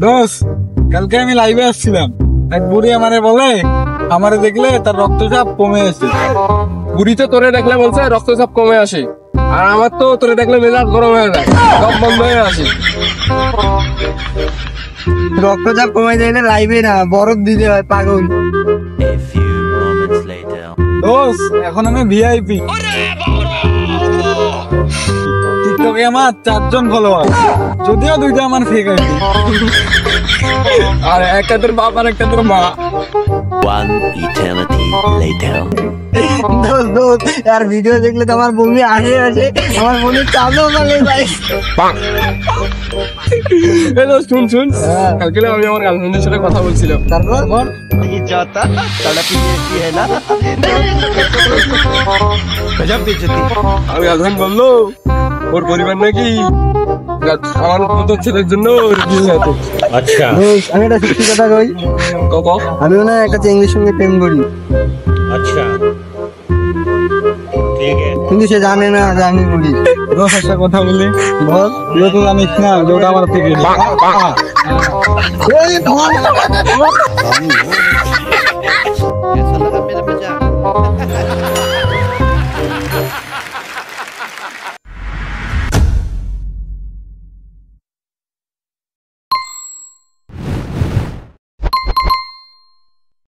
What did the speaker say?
দোষ, কালকে আমি লাইভে আসছিলাম, এক বুড়ি আমারে বলে আমারে দেখলে তার রক্তচাপ কমে আসে। বুড়ি তো তোরে দেখলে বলছে রক্তচাপ কমে আসে, আর আমার তো তোরে দেখলে মেজাজ গরম হয়ে যায়, সব বন্ধ হয়ে আসে। রক্তচাপ কমে যায় না লাইভে, না বরফ দিতে হয় পাগল। দোষ, এখন আমি ভিআইপি। টিকটকে আমার 4 জন ফলোয়ার, যদিও 2টা আমার ফেক আইডি। আর একটা তোর বাপ আর একটা তোর মা। One eternity later. দোস্ত দোস্ত আর ভিডিও দেখলে তো আমার বমি আসে, আমার মনে চাপও মানে ভাই। শুন শুন, কালকে আমি আমার গার্লফ্রেন্ডের সাথে কথা বলছিলাম। তারপর আর গার্লফ্রেন্ড বললো ওর পরিবার নাকি আমার মতো ছেলের জন্য বিয়ে হতো। अच्छा দোস্ত আমি একটা সত্যি কথা কই, আমিও না একটা চেঙ্গির সঙ্গে প্রেম করি, अच्छा ठीक है কিন্তু সে জানে না যে আমি করি। দোষ, একটা কথা বলি, বল। তুই তো জানিস না যে ওটা আমার ফেক আইডি। এই ধর। कैसा लगा मेरा मजाक?